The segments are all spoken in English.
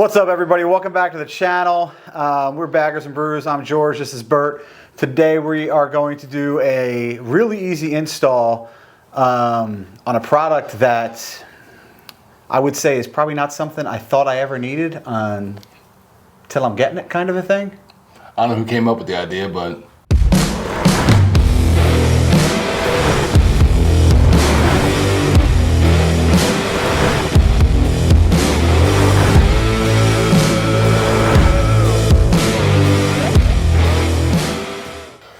What's up, everybody? Welcome back to the channel. We're Baggers and Brews. I'm George. This is Bert. Today we are going to do a really easy install on a product that I would say is probably not something I thought I ever needed until I'm getting it, kind of a thing. I don't know who came up with the idea, but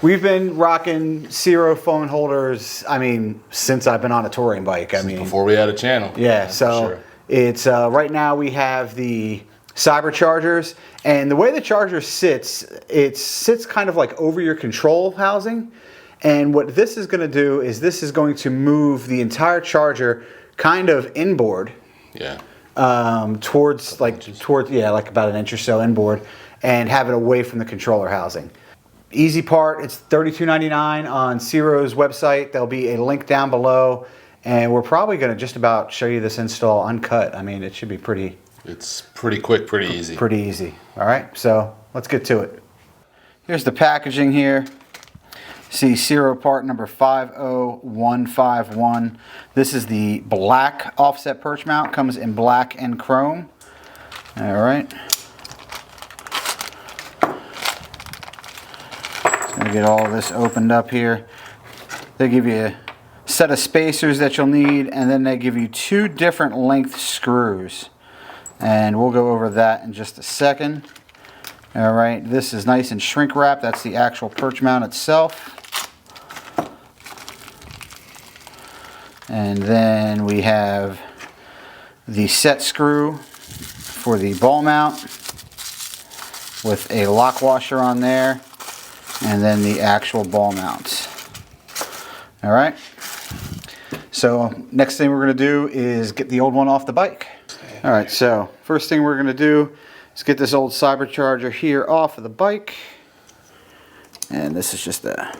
we've been rocking Zero phone holders, since I've been on a touring bike. before we had a channel. Yeah, so sure. It's right now we have the Cyber chargers, and the way the charger sits, it sits kind of like over your control housing. And what this is going to do is this is going to move the entire charger kind of inboard. Yeah. Towards like about an inch or so inboard, and have it away from the controller housing. Easy part, it's $32.99 on Zero's website. There'll be a link down below, and we're probably going to just about show you this install uncut. It should be pretty... It's pretty quick, pretty easy. Pretty easy. All right, so let's get to it. Here's the packaging here. See Zero part number 50151. This is the black offset perch mount. Comes in black and chrome. All right. Gonna get all of this opened up here. They give you a set of spacers that you'll need, and then they give you two different length screws. And we'll go over that in just a second. All right, this is nice and shrink wrap. That's the actual perch mount itself. And then we have the set screw for the ball mount with a lock washer on there, and then the actual ball mounts. All right, so next thing we're going to do is get the old one off the bike. All right, so first thing we're going to do is get this old Cyber charger here off of the bike. And this is just a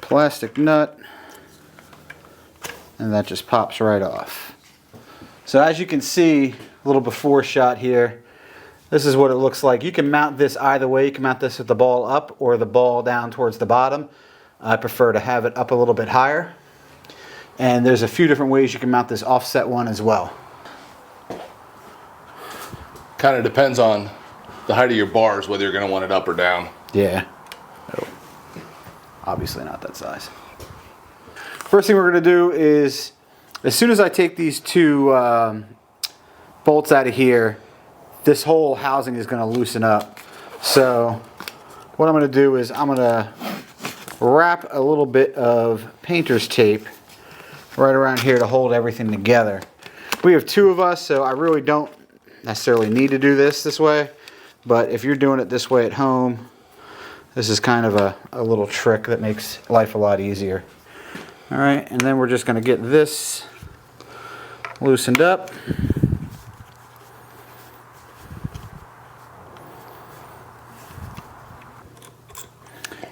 plastic nut, and that just pops right off. So as you can see, a little before shot here, this is what it looks like. You can mount this either way. You can mount this with the ball up or the ball down towards the bottom. I prefer to have it up a little bit higher. And there's a few different ways you can mount this offset one as well. Kind of depends on the height of your bars, whether you're going to want it up or down. Yeah. Oh. Obviously not that size. First thing we're going to do is, as soon as I take these two bolts out of here, this whole housing is going to loosen up. So what I'm going to do is I'm going to wrap a little bit of painter's tape right around here to hold everything together. We have two of us, so I really don't necessarily need to do this way, but if you're doing it this way at home, this is kind of a little trick that makes life a lot easier. All right, and then we're just going to get this loosened up.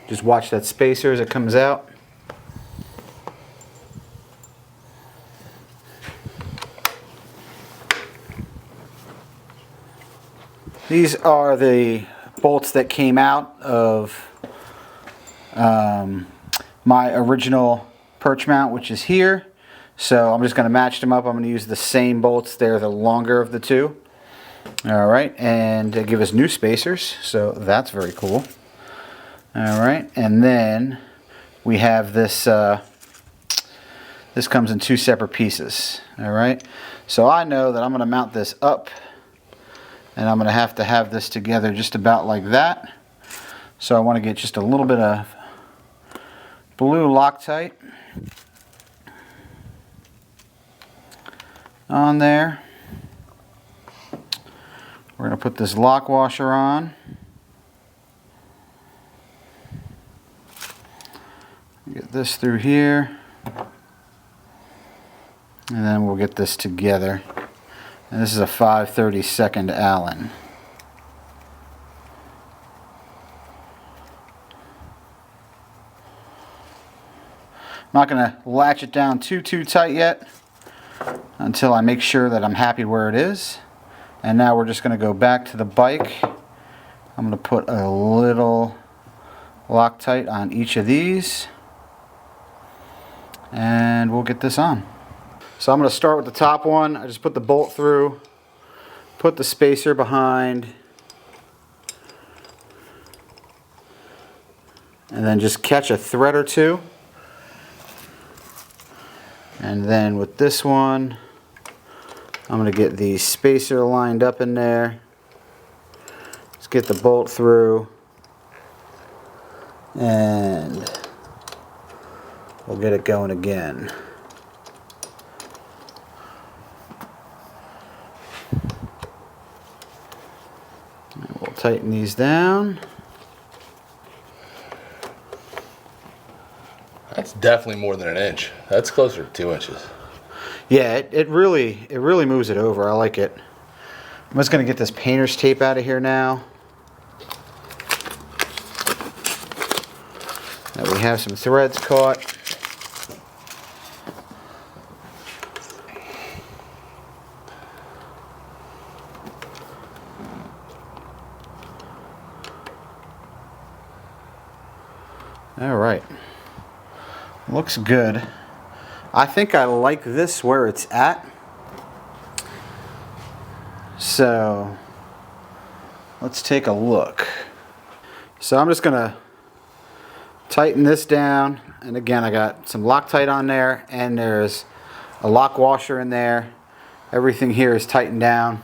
Just watch that spacer as it comes out. These are the bolts that came out of my original perch mount, which is here. So I'm just going to match them up. I'm going to use the same bolts. They're the longer of the two. All right, and they give us new spacers, so that's very cool. All right, and then we have this. This comes in two separate pieces. All right, so I know that I'm going to mount this up, and I'm going to have this together just about like that. So I want to get just a little bit of blue Loctite on there. We're going to put this lock washer on. Get this through here, and then we'll get this together. And this is a 5/32 Allen. I'm not going to latch it down too tight yet. until I make sure that I'm happy where it is. And now we're just going to go back to the bike. I'm going to put a little Loctite on each of these, and we'll get this on. So I'm going to start with the top one. I just put the bolt through, put the spacer behind, and then just catch a thread or two. And then with this one, I'm going to get the spacer lined up in there. Let's get the bolt through, and we'll get it going again. And we'll tighten these down. That's definitely more than an inch. That's closer to 2 inches. Yeah, it really moves it over. I like it. I'm just going to get this painter's tape out of here now. That we have some threads caught. All right. Looks good. I think I like this where it's at. So let's take a look. So I'm just gonna tighten this down, and again I got some Loctite on there, and there's a lock washer in there. Everything here is tightened down.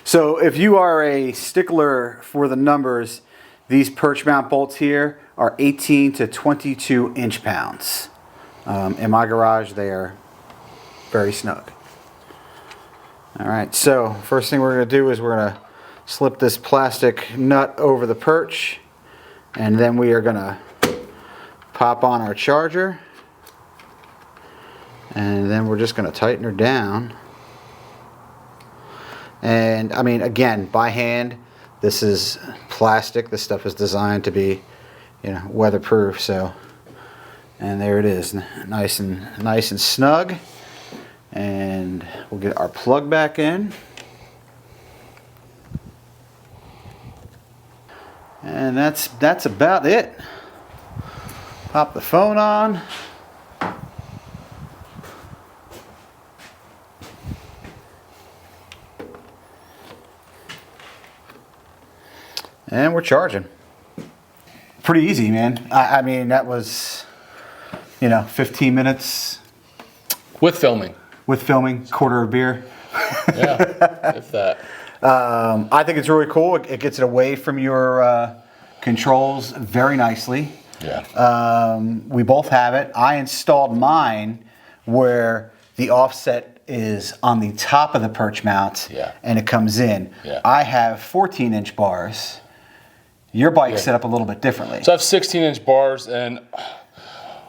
So if you are a stickler for the numbers, these perch mount bolts here are 18 to 22 inch-pounds. In my garage, they are very snug. All right, so first thing we're going to do is we're going to slip this plastic nut over the perch, and then we are going to pop on our charger, and then we're just going to tighten her down. And I mean, again, by hand, this is plastic. This stuff is designed to be, you know, weatherproof. So, and there it is, nice and snug. And we'll get our plug back in. And that's about it. Pop the phone on. And we're charging. Pretty easy, man. I mean, that was, you know, 15 minutes. With filming. With filming, quarter of beer. Yeah, if that. I think it's really cool. It gets it away from your controls very nicely. Yeah. We both have it. I installed mine where the offset is on the top of the perch mount, yeah, and it comes in. Yeah. I have 14-inch bars. Your bike's set up a little bit differently. So I have 16-inch bars, and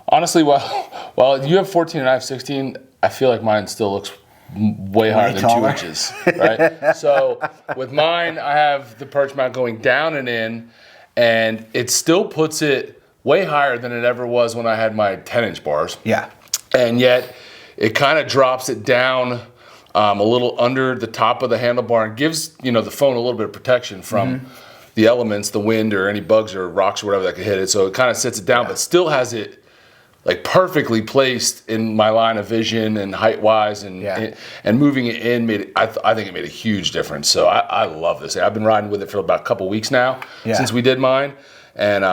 honestly, while you have 14 and I have 16, I feel like mine still looks way higher than taller. 2 inches, right? So with mine, I have the perch mount going down and in, and it still puts it way higher than it ever was when I had my 10-inch bars. Yeah. And yet it kind of drops it down a little under the top of the handlebar and gives, you know, the phone a little bit of protection from the elements, the wind or any bugs or rocks or whatever that could hit it. So it kind of sits it down, but still has it like perfectly placed in my line of vision and height wise, and moving it in made it, I think it made a huge difference. So I love this. I've been riding with it for about a couple weeks now since we did mine, and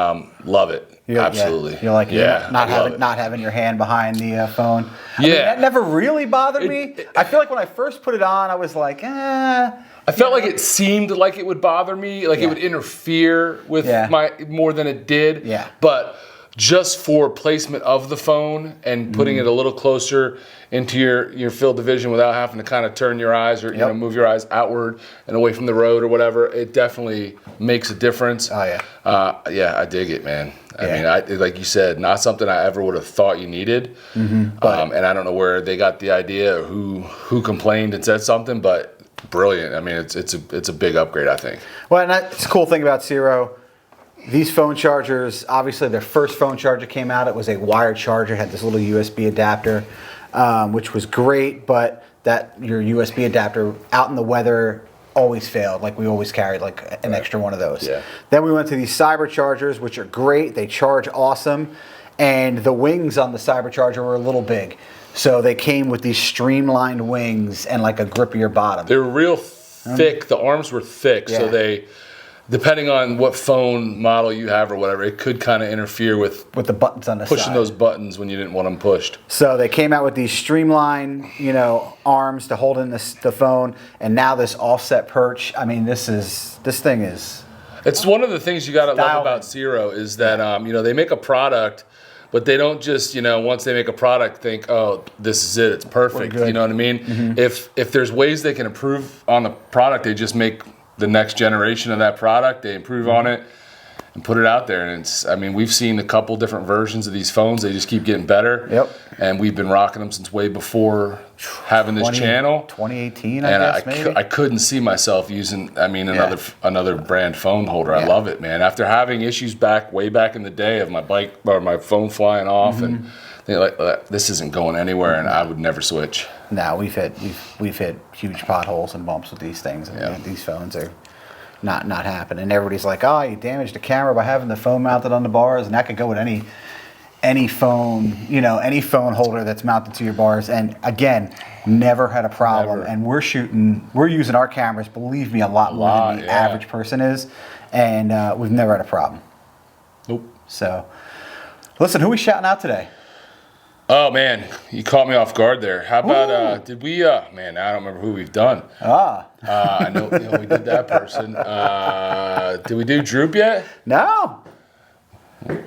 love it. Absolutely. You're like, not having your hand behind the phone. I mean, that never really bothered me. I feel like when I first put it on, I was like, I felt like it seemed like it would bother me, like it would interfere with my more than it did. Yeah. But just for placement of the phone and putting it a little closer into your field of vision without having to kind of turn your eyes or you know, move your eyes outward and away from the road or whatever, it definitely makes a difference. Oh yeah. I dig it, man. I mean, like you said, not something I ever would have thought you needed. And I don't know where they got the idea or who complained and said something, but brilliant. I mean, it's a big upgrade, I think. Well, and that's the cool thing about Zero. These phone chargers, obviously their first phone charger came out, it was a wired charger, had this little USB adapter. which was great, but that your USB adapter out in the weather always failed. Like we always carried like an extra one of those. Yeah. Then we went to these Cyberchargers, which are great. They charge awesome. And the wings on the Cybercharger were a little big. So they came with these streamlined wings and like a grippier bottom. They were real thick. The arms were thick. Yeah. So they, depending on what phone model you have or whatever, it could kind of interfere with the buttons on the pushing side. those buttons when you didn't want them pushed. So they came out with these streamlined, arms to hold in the phone, and now this offset perch. I mean, this thing is. It's one of the things you got to love Dialed about in. Zero is that they make a product, but they don't just once they make a product think, oh, this is it, it's perfect. good. You know what I mean? Mm-hmm. If there's ways they can improve on the product, they just make the next generation of that product. They improve on it and put it out there. And we've seen a couple different versions of these phones. They just keep getting better. Yep. And we've been rocking them since way before having this channel. 2018, And I guess, maybe. I couldn't see myself using, another brand phone holder. I love it, man. After having issues way back in the day of my bike or my phone flying off and this isn't going anywhere, and I would never switch. No, we've hit huge potholes and bumps with these things. And these phones are not happening. And everybody's like, oh, you damaged the camera by having the phone mounted on the bars, and that could go with any phone, any phone holder that's mounted to your bars. And again, never had a problem. Never. And we're using our cameras, believe me, a lot more than the average person is. And we've never had a problem. Nope. So, listen, who we shouting out today? Oh man, you caught me off guard there. How about did we? Man, I don't remember who we've done. I know we did that person. Did we do Droop yet? No.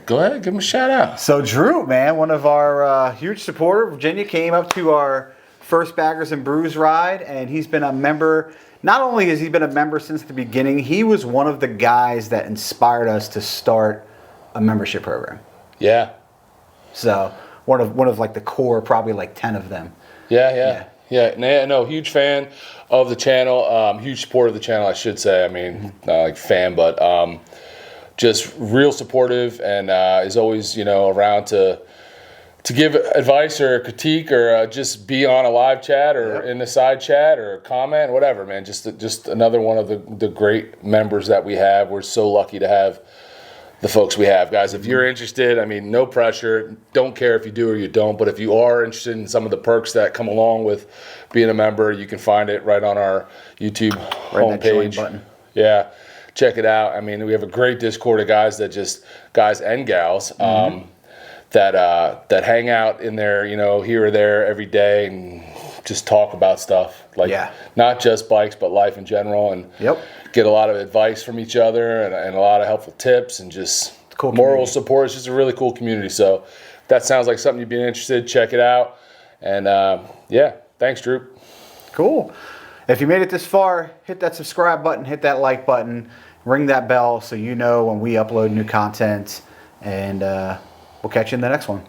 Go ahead, give him a shout out. So Drew, man, one of our huge supporter, Virginia, came up to our first Baggers and Brews ride, and he's been a member. Not only has he been a member since the beginning, he was one of the guys that inspired us to start a membership program. Yeah. So one of like the core, probably like 10 of them. Yeah. No, huge fan of the channel. Huge supporter of the channel, I should say. Not like fan, but just real supportive, and is always around to give advice or critique or just be on a live chat or in the side chat or comment, whatever, man. Just another one of the great members that we have. We're so lucky to have the folks we have. Guys, if you're interested, no pressure. Don't care if you do or you don't, but if you are interested in some of the perks that come along with being a member, you can find it right on our YouTube Right, that join homepage. button. Yeah. Check it out. We have a great Discord of guys and gals that hang out in there, here or there every day and just talk about stuff not just bikes but life in general, and get a lot of advice from each other and a lot of helpful tips and just cool moral support. It's just a really cool community. So if that sounds like something you'd be interested, check it out. And thanks, Drew. Cool. If you made it this far, hit that subscribe button, hit that like button, ring that bell so you know when we upload new content, and we'll catch you in the next one.